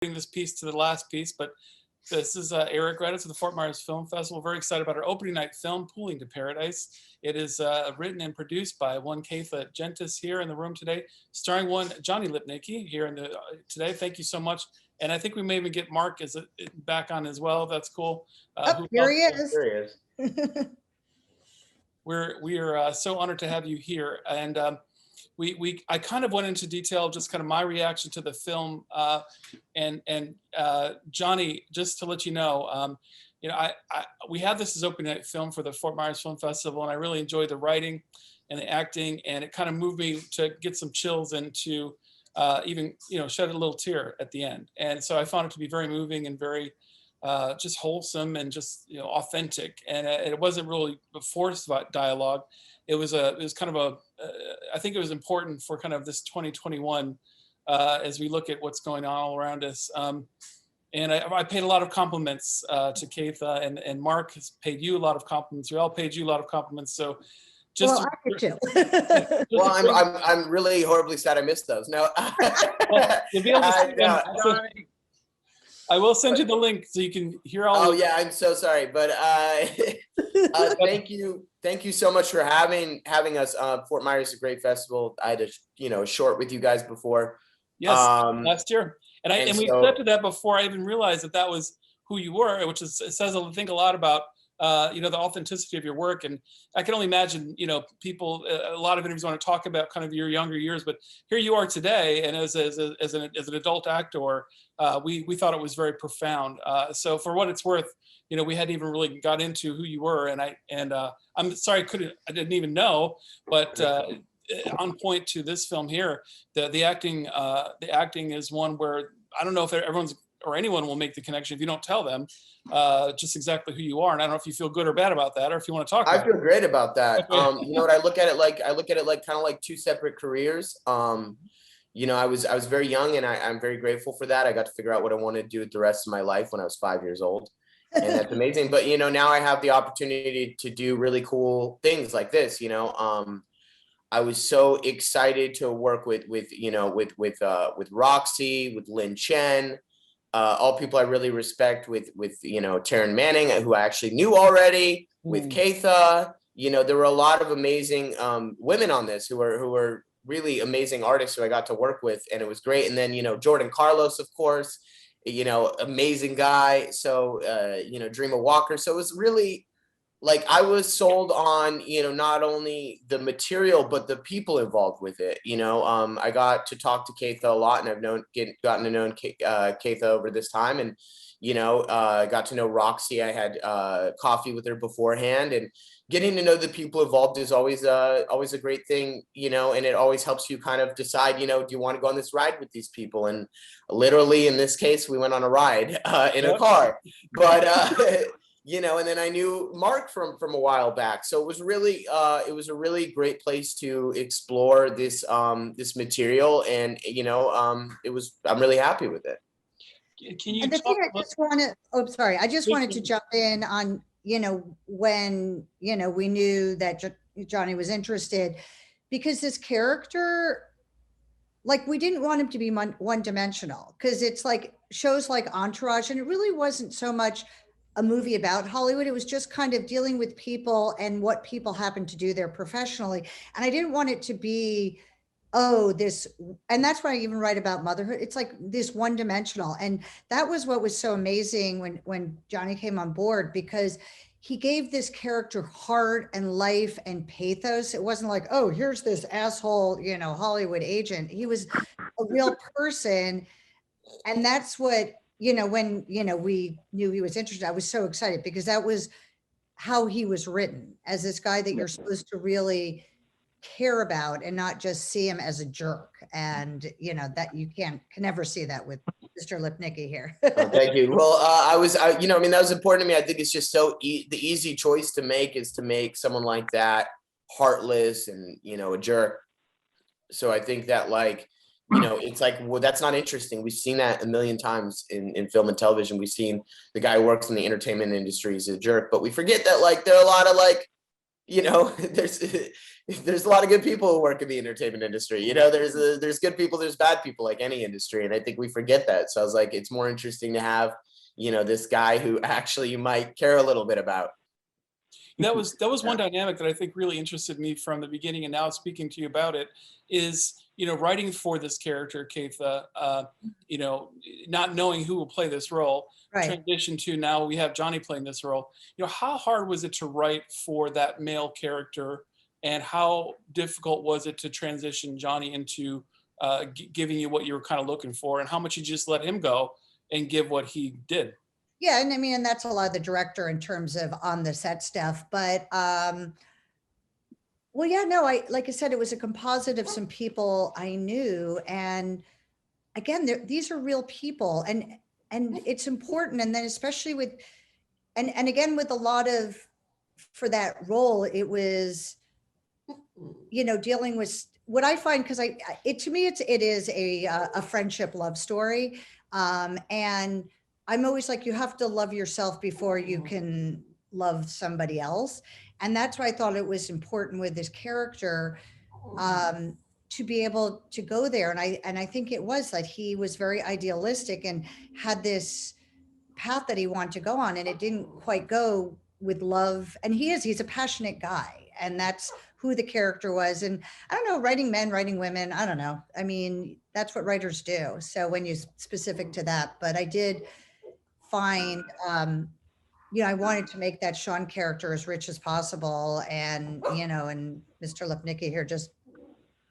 this piece to the last piece, but this is Eric Raddatz of the Fort Myers Film Festival. Very excited about our opening night film, Pooling to Paradise. It is written and produced by one Caytha Jentis here in the room today, starring one Johnny Lipnicki here in the today. Thank you so much. And I think we may even get Marc as back on as well. That's cool. Here he is. There he is. We are so honored to have you here. And I kind of went into detail, just kind of my reaction to the film. And Johnny, just to let you know, we had this as opening night film for the Fort Myers Film Festival, and I really enjoyed the writing and the acting, and it kind of moved me to get some chills and to even shed a little tear at the end. And so I found it to be very moving and very just wholesome and just authentic. And it wasn't really a forced dialogue. It was kind of I think it was important for kind of this 2021 as we look at what's going on all around us. And I paid a lot of compliments to Caytha, and Marc has paid you a lot of compliments. We all paid you a lot of compliments. So just I did too. Well, I'm really horribly sad I missed those. No. Well, you'll be able to see them. I will send you the link so you can hear all. Oh yeah, I'm so sorry, but thank you so much for having us. Fort Myers is a great festival. I had a short with you guys before. Yes, last year, and we accepted that before I even realized that was who you were, which is it says I think a lot about the authenticity of your work. And I can only imagine people, a lot of interviews want to talk about kind of your younger years, but here you are today, and as an adult actor, we thought it was very profound. So for what it's worth, we hadn't even really got into who you were, and I'm sorry I didn't even know, but on point to this film here, the acting is one where I don't know if everyone's or anyone will make the connection if you don't tell them just exactly who you are. And I don't know if you feel good or bad about that, or if you want to talk about it. I feel great about that. What I look at it like kind of like two separate careers. I was very young, and I'm very grateful for that. I got to figure out what I wanted to do with the rest of my life when I was 5 years old. And that's amazing. But, now I have the opportunity to do really cool things like this, I was so excited to work with Roxy, with Lynn Chen, all people I really respect, with Taryn Manning, who I actually knew already, with Caytha. There were a lot of amazing women on this who were really amazing artists who I got to work with, and it was great. And then Jordan Carlos, of course, amazing guy. So Dreama Walker. So it was really like I was sold on not only the material but the people involved with it. I got to talk to Caytha a lot, and I've gotten to know Caytha over this time, and got to know Roxy. I had coffee with her beforehand, and getting to know the people involved is always a great thing, and it always helps you kind of decide, do you want to go on this ride with these people? And literally in this case, we went on a ride in a car, but and then I knew Marc from a while back. So it was really a really great place to explore this this material, and I'm really happy with it. Can you and the thing I just wanted to jump in on, when, we knew that Johnny was interested, because this character, like, we didn't want him to be one dimensional, because it's like shows like Entourage, and it really wasn't so much a movie about Hollywood. It was just kind of dealing with people and what people happen to do there professionally. And I didn't want it to be, and that's why I even write about motherhood. It's like this one dimensional. And that was what was so amazing when Johnny came on board, because he gave this character heart and life and pathos. It wasn't like, oh, here's this asshole, Hollywood agent. He was a real person. And that's what, when, we knew he was interested, I was so excited, because that was how he was written, as this guy that you're supposed to really care about and not just see him as a jerk. And that you can never see that with Mr. Lipnicki here. Thank you. Well, that was important to me. I think it's just the easy choice to make is to make someone like that heartless and a jerk. So I think that it's like, well, that's not interesting. We've seen that a million times in film and television. We've seen the guy who works in the entertainment industry is a jerk, but we forget that there are a lot of you know, there's a lot of good people who work in the entertainment industry. You know, there's good people, there's bad people, like any industry, and I think we forget that. So I was like, it's more interesting to have, you know, this guy who actually you might care a little bit about. That was one dynamic that I think really interested me from the beginning, and now speaking to you about it is, you know, writing for this character, Caytha, you know, not knowing who will play this role, Right. transition to now we have Johnny playing this role. You know, how hard was it to write for that male character, and how difficult was it to transition Johnny into giving you what you were kind of looking for, and how much you just let him go and give what he did? Yeah, and I mean, and that's a lot of the director in terms of on the set stuff. But well, yeah, no, like I said, it was a composite of some people I knew, and again, these are real people, and it's important. And then especially with, and again with a lot of, for that role, it was, you know, dealing with what I find, because to me it is a friendship love story, and I'm always like, you have to love yourself before you can love somebody else. And that's why I thought it was important with this character, to be able to go there. And I think it was that he was very idealistic and had this path that he wanted to go on, and it didn't quite go with love. And he's a passionate guy, and that's who the character was. And I don't know, writing men, writing women, I don't know. I mean, that's what writers do. So when you specific to that, but I did find, you know, I wanted to make that Sean character as rich as possible. And, you know, and Mr. Lipnicki here just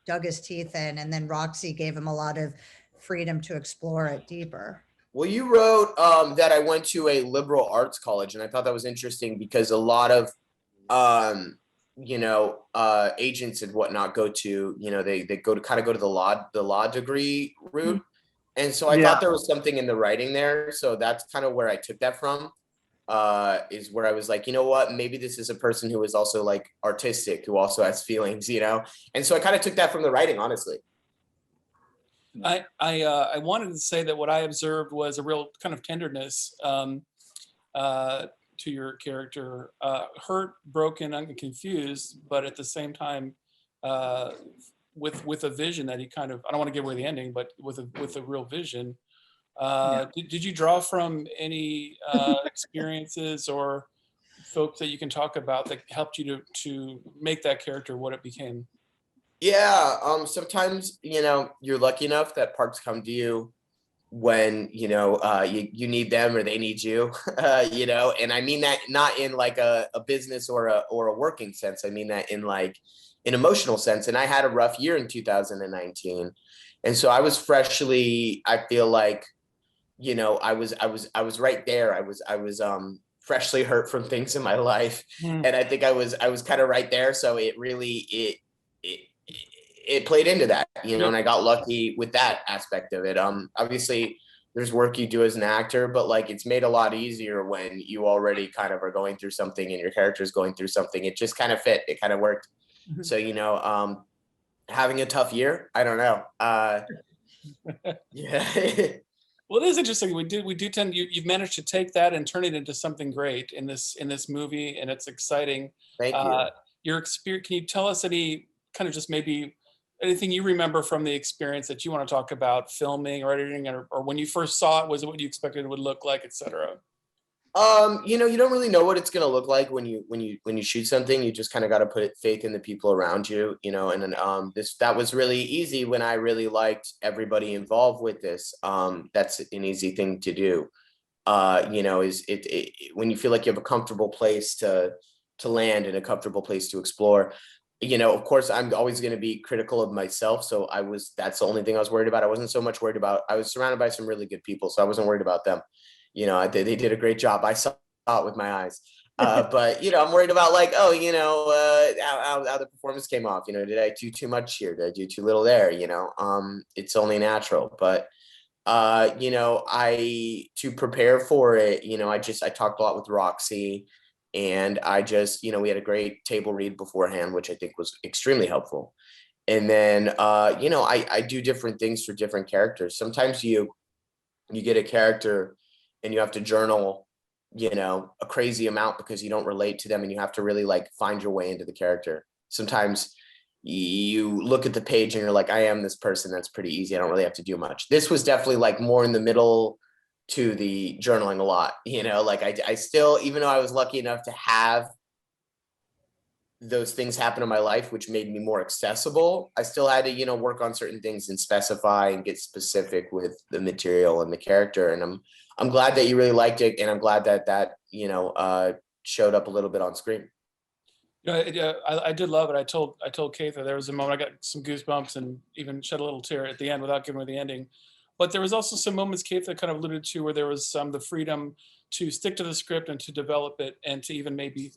dug his teeth in, and then Roxy gave him a lot of freedom to explore it deeper. Well, you wrote that I went to a liberal arts college, and I thought that was interesting because a lot of, you know, agents and whatnot go to, you know, they go to the law degree route. And so I thought there was something in the writing there. So that's kind of where I took that from, is where I was like, you know what, maybe this is a person who is also like artistic, who also has feelings, you know? And so I kind of took that from the writing, honestly. I wanted to say that what I observed was a real kind of tenderness to your character, hurt, broken, and confused, but at the same time, with a vision that he kind of, I don't want to give away the ending, but with a real vision. Did you draw from any experiences or folks that you can talk about that helped you to make that character what it became? Yeah, sometimes, you know, you're lucky enough that parts come to you when, you know, you need them or they need you, you know, and I mean that not in like a business or a working sense. I mean that in like an emotional sense. And I had a rough year in 2019. And so I was freshly, I feel like, you know, I was right there. I was freshly hurt from things in my life. And I think I was kind of right there. So it really, it played into that, you know, and I got lucky with that aspect of it. Obviously there's work you do as an actor, but like it's made a lot easier when you already kind of are going through something and your character is going through something. It just kind of fit. It kind of worked. Mm-hmm. So, you know, having a tough year, I don't know. Yeah. Well, it is interesting. We do tend, you've managed to take that and turn it into something great in this movie, and it's exciting. Thank you. Your experience, can you tell us any kind of just maybe anything you remember from the experience that you want to talk about, filming or editing, or when you first saw it, was it what you expected it would look like, etc.? You know, you don't really know what it's going to look like when you shoot something. You just kind of got to put faith in the people around you, you know, and then that was really easy when I really liked everybody involved with this. That's an easy thing to do. You know, is it when you feel like you have a comfortable place to land and a comfortable place to explore. You know, of course, I'm always going to be critical of myself. So that's the only thing I was worried about. I wasn't so much worried about, I was surrounded by some really good people, so I wasn't worried about them. You know, they did a great job. I saw it with my eyes. But, you know, I'm worried about like, oh, you know, how the performance came off. You know, did I do too much here? Did I do too little there? You know, it's only natural. But, you know, to prepare for it, you know, I talked a lot with Roxy. And I just, you know, we had a great table read beforehand, which I think was extremely helpful. And then, you know, I do different things for different characters. Sometimes you get a character and you have to journal you know, a crazy amount because you don't relate to them and you have to really like find your way into the character. Sometimes you look at the page and you're like, I am this person. That's pretty easy. I don't really have to do much. This was definitely like more in the middle to the journaling a lot, you know, like I still, even though I was lucky enough to have those things happen in my life, which made me more accessible, I still had to, you know, work on certain things and specify and get specific with the material and the character. And I'm glad that you really liked it. And I'm glad that, you know, showed up a little bit on screen. Yeah, I did love it. I told Caytha there was a moment I got some goosebumps and even shed a little tear at the end without giving her the ending. But there was also some moments Caytha kind of alluded to where there was the freedom to stick to the script and to develop it and to even maybe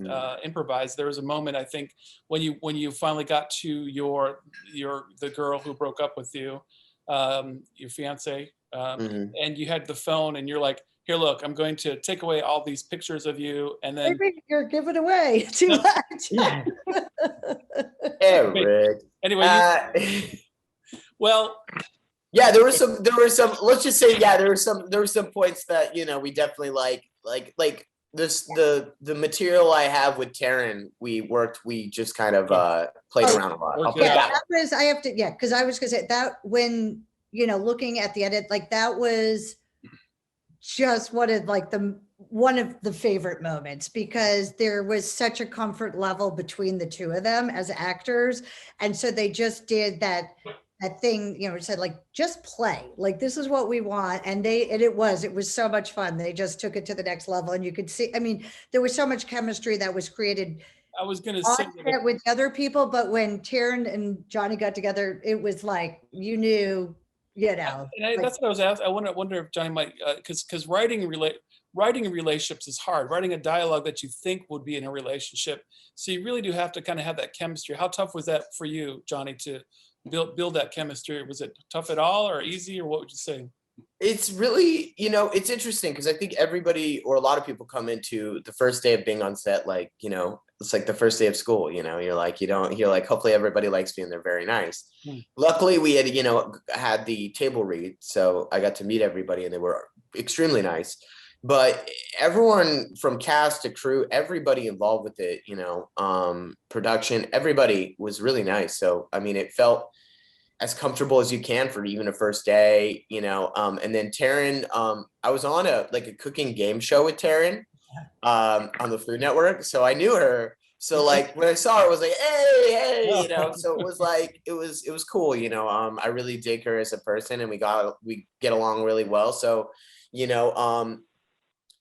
improvise. There was a moment, I think, when you finally got to the girl who broke up with you, your fiance, and you had the phone and you're like, here, look, I'm going to take away all these pictures of you, and then Maybe you're giving away too much. Eric. Anyway, well, yeah, there were some, let's just say, yeah, there were some points that, you know, we definitely like this, the material I have with Taryn, we just kind of played around a lot. I'll put it Yeah, that way. that was, I have to, yeah, because I was gonna say that when, you know, looking at the edit, like that was just one of the favorite moments, because there was such a comfort level between the two of them as actors. And so they just did that thing, you know, said like, just play, like, this is what we want. And it was so much fun. They just took it to the next level. And you could see, I mean, there was so much chemistry that was created I was going to say that with other people, but when Taryn and Johnny got together, it was like, you knew, you know. And that's what I was asking. I wonder if Johnny might, because writing relationships is hard. Writing a dialogue that you think would be in a relationship, so you really do have to kind of have that chemistry. How tough was that for you, Johnny, to build that chemistry? Was it tough at all, or easy, or what would you say? It's really, you know, it's interesting because I think everybody or a lot of people come into the first day of being on set like, you know, it's like the first day of school, you know, you're like, hopefully everybody likes me and they're very nice. Luckily we had, you know, had the table read, so I got to meet everybody and they were extremely nice. But everyone from cast to crew, everybody involved with it, you know, production, everybody was really nice. So, I mean, it felt as comfortable as you can for even a first day, you know. And then Taryn, I was on a cooking game show with Taryn on the Food Network, so I knew her. So like when I saw her, it was like, hey, you know. So it was like it was cool, you know. I really dig her as a person, and we get along really well. So, you know,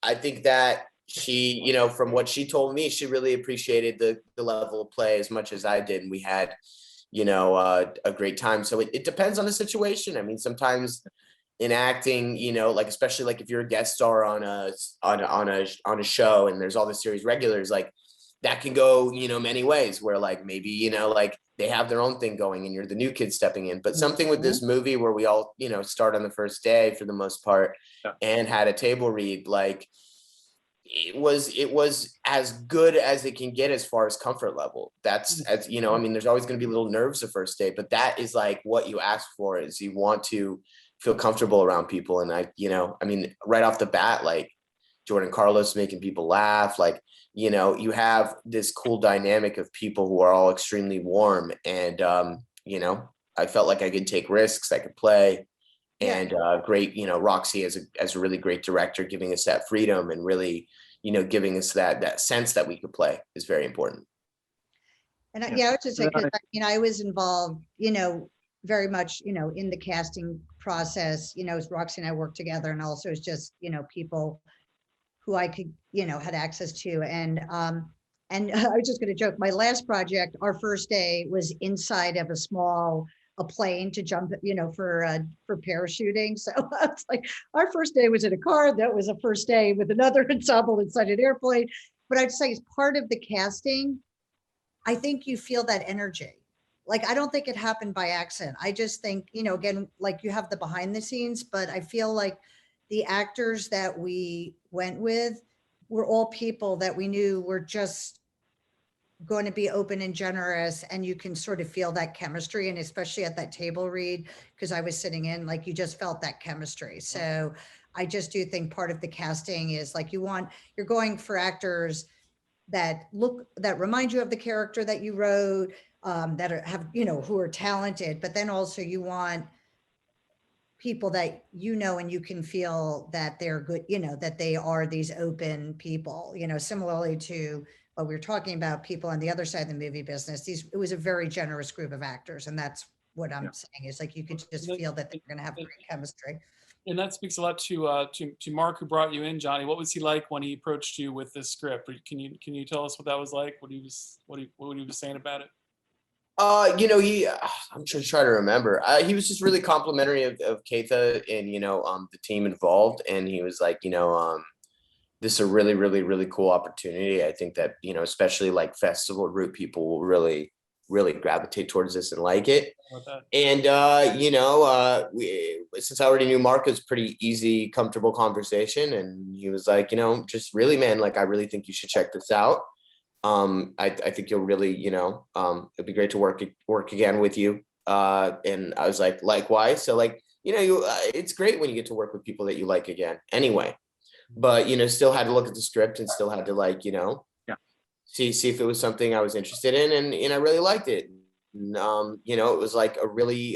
I think that she, you know, from what she told me, she really appreciated the level of play as much as I did, and we had, you know, a great time. So it depends on the situation. I mean, sometimes in acting, you know, like, especially like if you're a guest star on a show and there's all the series regulars, like that can go, you know, many ways where like, maybe, you know, like they have their own thing going and you're the new kid stepping in. But something with this movie where we all, you know, start on the first day for the most part and had a table read, like, it was as good as it can get as far as comfort level. That's, as you know, I mean, there's always going to be little nerves the first day, but that is like what you ask for, is you want to feel comfortable around people. And I, you know, I mean, right off the bat, like Jordan Carlos making people laugh, like, you know, you have this cool dynamic of people who are all extremely warm. And, you know, I felt like I could take risks, I could play. And great, you know, Roxy as a really great director, giving us that freedom and really, you know, giving us that sense that we could play is very important. And I would just say, because you know, I was involved, you know, very much, you know, in the casting process, you know, as Roxy and I worked together, and also as just, you know, people who I could, you know, had access to. And I was just going to joke, my last project, our first day was inside of a plane to jump, you know, for parachuting. So it's like our first day was in a car. That was a first day with another ensemble inside an airplane. But I'd say as part of the casting, I think you feel that energy. Like, I don't think it happened by accident. I just think, you know, again, like you have the behind the scenes, but I feel like the actors that we went with were all people that we knew were just going to be open and generous, and you can sort of feel that chemistry. And especially at that table read, because I was sitting in, like, you just felt that chemistry. So I just do think part of the casting is like you're going for actors that remind you of the character that you wrote, who are talented, but then also you want people that and you can feel that they're good, that they are these open people, similarly to what we were talking about, people on the other side of the movie business. It was a very generous group of actors, and that's what I'm saying is like you could just feel that they're going to have great chemistry. And that speaks a lot to Marc, who brought you in, Johnny. What was he like when he approached you with this script? Can you tell us what that was like? What he was saying about it? I'm just trying to remember. He was just really complimentary of Caytha and the team involved, and he was like, this is a really, really, really cool opportunity. I think that especially like festival route people will really, really gravitate towards this and like it. And since I already knew Marc, it was pretty easy, comfortable conversation, and he was like, just really, man, like I really think you should check this out. I think you'll really, it'd be great to work again with you. And I was like, likewise. So like, it's great when you get to work with people that you like again anyway, but, still had to look at the script and still had to like, see if it was something I was interested in. And I really liked it. And, it was like a really,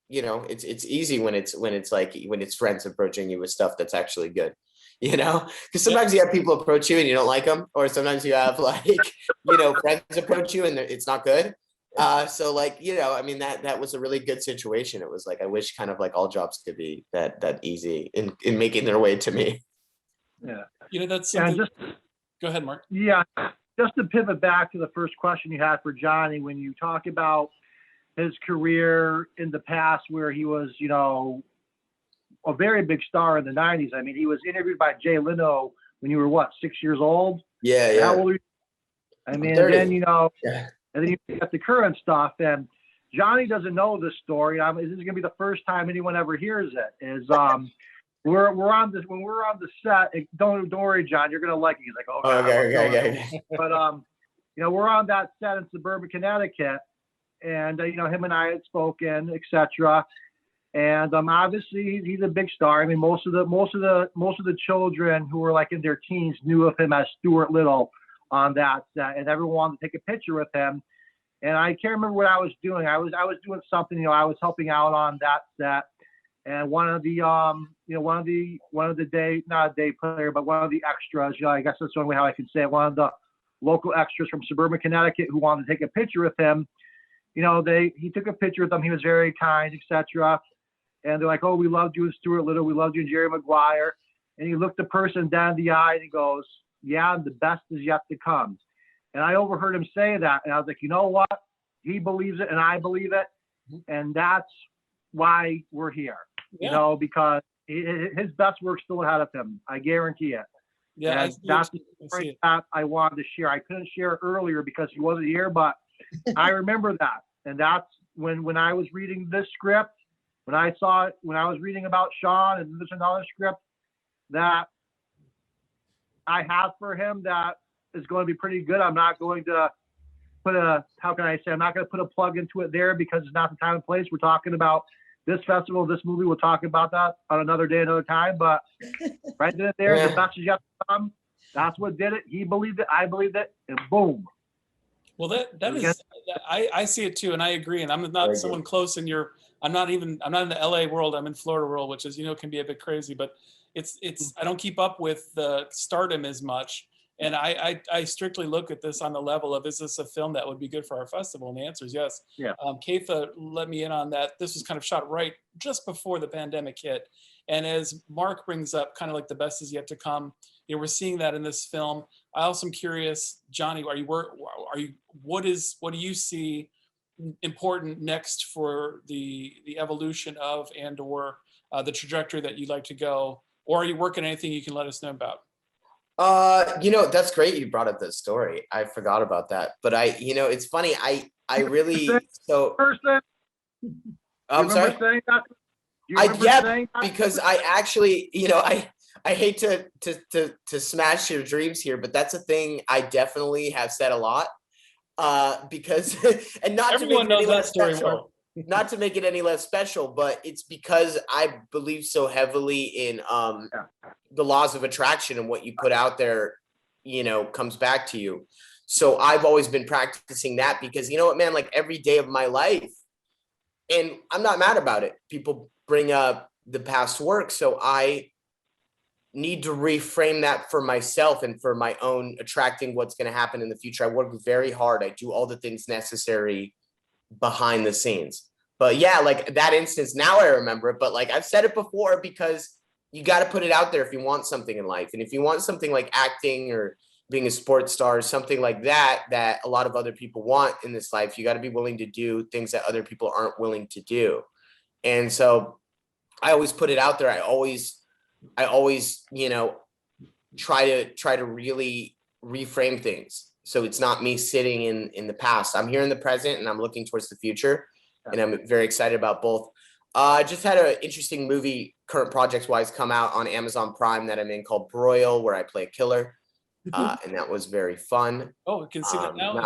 it's easy when it's friends approaching you with stuff that's actually good. Because sometimes you have people approach you and you don't like them, or sometimes you have like, friends approach you and it's not good. So like, that was a really good situation. It was like, I wish kind of like all jobs could be that easy in making their way to me. Yeah. That's something. Go ahead, Marc. Yeah. Just to pivot back to the first question you had for Johnny, when you talk about his career in the past where he was, a very big star in the 90s. I mean, he was interviewed by Jay Leno when you were 6 years old? Yeah. How old were you? I mean, and then, and then you got the current stuff. And Johnny doesn't know this story. This is going to be the first time anyone ever hears it. Is we're on this when we're on the set. Don't worry, John. You're going to like it. He's like, oh, God, okay. But we're on that set in suburban Connecticut, and him and I had spoken, etc. And obviously he's a big star. I mean, most of the children who were like in their teens knew of him as Stuart Little on that set, and everyone wanted to take a picture with him. And I can't remember what I was doing. I was doing something. I was helping out on that set, and one of the day, not a day player, but one of the extras. I guess that's the only way how I can say it. One of the local extras from suburban Connecticut who wanted to take a picture with him. He took a picture with them. He was very kind, etc. And they're like, oh, we loved you and Stuart Little. We loved you and Jerry Maguire. And he looked the person down in the eye and he goes, yeah, the best is yet to come. And I overheard him say that. And I was like, you know what? He believes it and I believe it. And that's why we're here, because his best work's still ahead of him. I guarantee it. Yeah, that's the story that I wanted to share. I couldn't share it earlier because he wasn't here, but I remember that. And that's when I was reading this script, when I was reading about Sean and this another script that I have for him that is going to be pretty good. I'm not going to put I'm not going to put a plug into it there because it's not the time and place. We're talking about this festival, this movie. We'll talk about that on another day, another time. But right then and there, the best is yet to come. That's what did it. He believed it. I believed it. And boom. Well, that is, I see it too. And I agree. And I'm not someone close in I'm not in the LA world. I'm in Florida world, which is, can be a bit crazy, but I don't keep up with the stardom as much. And I strictly look at this on the level of, is this a film that would be good for our festival? And the answer is yes. Yeah. Caytha let me in on that. This was kind of shot right just before the pandemic hit. And as Marc brings up, kind of like the best is yet to come, we're seeing that in this film. I also am curious, Johnny, what do you see important next for the evolution of and/or the trajectory that you'd like to go? Or are you working on anything you can let us know about? That's great you brought up this story. I forgot about that. But it's funny. I really I'm sorry. Saying that? Because I actually, I hate to smash your dreams here, but that's a thing I definitely have said a lot. Because and not everyone to make knows that story. not to make it any less special, but it's because I believe so heavily in the laws of attraction, and what you put out there, you know, comes back to you. So I've always been practicing that, because you know what, man, like every day of my life, and I'm not mad about it, people bring up the past work. So I need to reframe that for myself and for my own attracting what's going to happen in the future. I work very hard. I do all the things necessary behind the scenes. But yeah, like that instance, now I remember it, but like I've said it before, because you got to put it out there if you want something in life. And if you want something like acting or being a sports star, something like that, that a lot of other people want in this life, you got to be willing to do things that other people aren't willing to do. And so I always put it out there. I always, you know, try to really reframe things. So it's not me sitting in the past. I'm here in the present, and I'm looking towards the future, and I'm very excited about both. I just had an interesting movie, current projects wise, come out on Amazon Prime that I'm in, called Broil, where I play a killer. And that was very fun. Oh, I can see that now.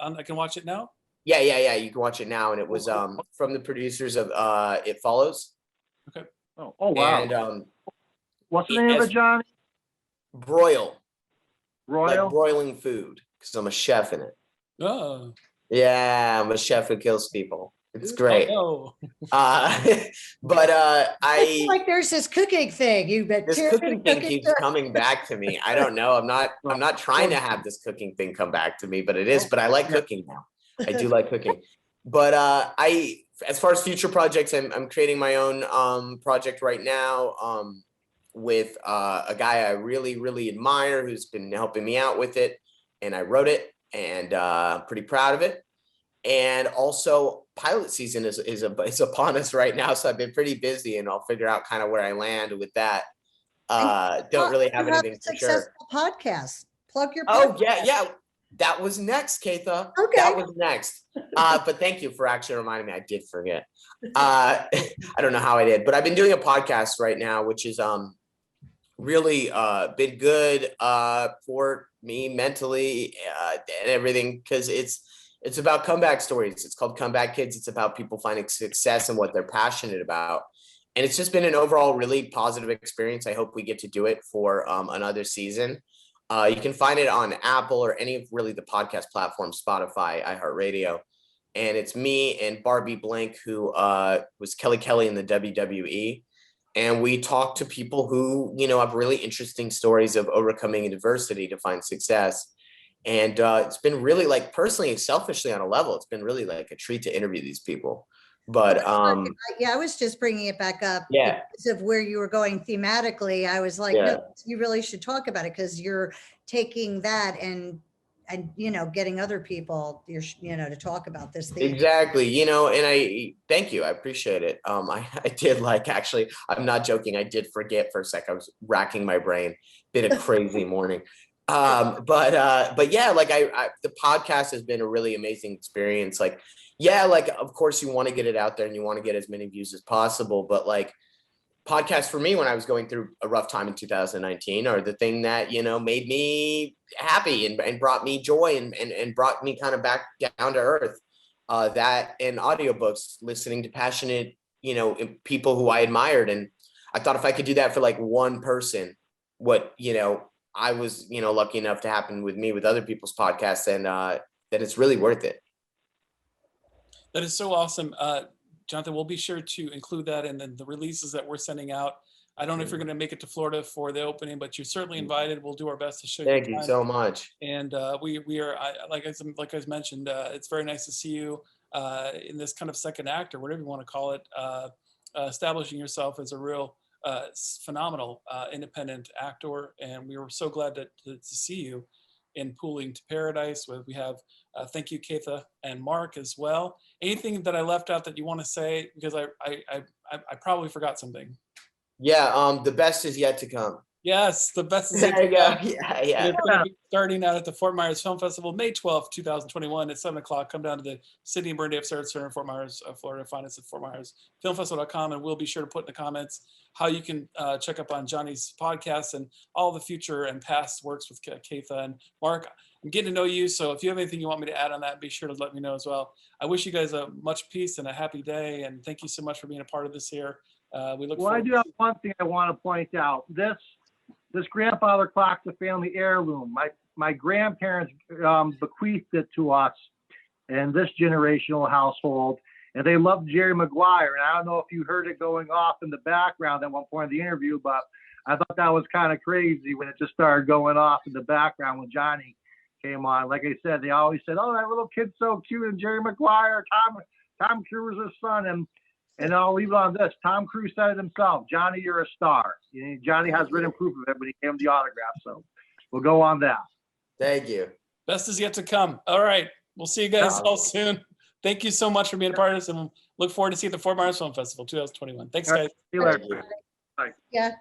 I can watch it now? Yeah. You can watch it now. And it was from the producers of It Follows. Okay. Oh wow. And what's the name of it, Johnny? Broil. Royal? Like broiling food, because I'm a chef in it. Oh. Yeah, I'm a chef who kills people. It's great. Oh, no. But It's like there's this cooking thing. This cooking thing keeps coming back to me. I don't know. I'm not trying to have this cooking thing come back to me, but it is. But I like cooking now. I do like cooking. But as far as future projects, I'm creating my own project right now with a guy I really, really admire, who's been helping me out with it. And I wrote it, and pretty proud of it. And also pilot season is upon us right now. So I've been pretty busy, and I'll figure out kind of where I land with that. Don't really have anything for sure. Podcast. Plug your podcast. podcast. Yeah. That was next, Caytha. Okay. That was next. But thank you for actually reminding me. I did forget. I don't know how I did, but I've been doing a podcast right now, which is really been good for me mentally and everything, because it's about comeback stories. It's called Comeback Kids. It's about people finding success and what they're passionate about. And it's just been an overall really positive experience. I hope we get to do it for another season. You can find it on Apple or any of really the podcast platforms, Spotify, iHeartRadio. And it's me and Barbie Blank, who was Kelly in the WWE. And we talk to people who, you know, have really interesting stories of overcoming adversity to find success. And it's been really, like, personally, selfishly on a level, it's been really like a treat to interview these people. But yeah, I was just bringing it back up. Yeah, because of where you were going thematically. I was like, no, you really should talk about it, because you're taking that and you know, getting other people, you know, to talk about this theme. Exactly. You know, and I thank you. I appreciate it. I did, like, actually, I'm not joking. I did forget for a sec. I was racking my brain. Been a crazy morning. But yeah, like the podcast has been a really amazing experience. Like, yeah, like, of course you want to get it out there and you want to get as many views as possible, but like, podcasts for me when I was going through a rough time in 2019 are the thing that, you know, made me happy and brought me joy and brought me kind of back down to earth. That and audiobooks, listening to passionate, you know, people who I admired. And I thought if I could do that for like one person, what, you know, I was, you know, lucky enough to happen with me with other people's podcasts, and that it's really worth it. That is so awesome. Jonathan, we'll be sure to include that in the releases that we're sending out. I don't know if you're going to make it to Florida for the opening, but you're certainly invited. We'll do our best to show you. Thank you so much. And we are, like I mentioned, it's very nice to see you in this kind of second act, or whatever you want to call it, establishing yourself as a real phenomenal independent actor. And we were so glad to see you in Pooling to Paradise. We have thank you, Caytha and Marc as well. Anything that I left out that you want to say? Because I probably forgot something. Yeah, the best is yet to come. Yes, the best is yet There to you go. come. Yeah. It's going to be starting out at the Fort Myers Film Festival, May 12th, 2021 at 7 o'clock. Come down to the Sydney and Burn Upstairs Center in Fort Myers, Florida. Find us at FortMyersFilmFestival.com, and we'll be sure to put in the comments how you can check up on Johnny's podcast and all the future and past works with Caytha and Marc. I'm getting to know you. So if you have anything you want me to add on that, be sure to let me know as well. I wish you guys a much peace and a happy day. And thank you so much for being a part of this here. We look Well, I forward. do have one thing I want to point out. This grandfather clock's a family heirloom. My grandparents bequeathed it to us in this generational household, and they loved Jerry Maguire. And I don't know if you heard it going off in the background at one point of the interview, but I thought that was kind of crazy when it just started going off in the background when Johnny came on. Like I said, they always said, "Oh, that little kid's so cute," and Jerry Maguire, Tom Cruise is his son, and I'll leave it on this. Tom Cruise said it himself. Johnny, you're a star. Johnny has written proof of it when he gave him the autograph. So we'll go on that. Thank you. Best is yet to come. All right. We'll see you guys all soon. Thank you so much for being a part of this, and look forward to seeing the Fort Myers Film Festival 2021. Thanks, guys. See you later. Thank you. Yeah.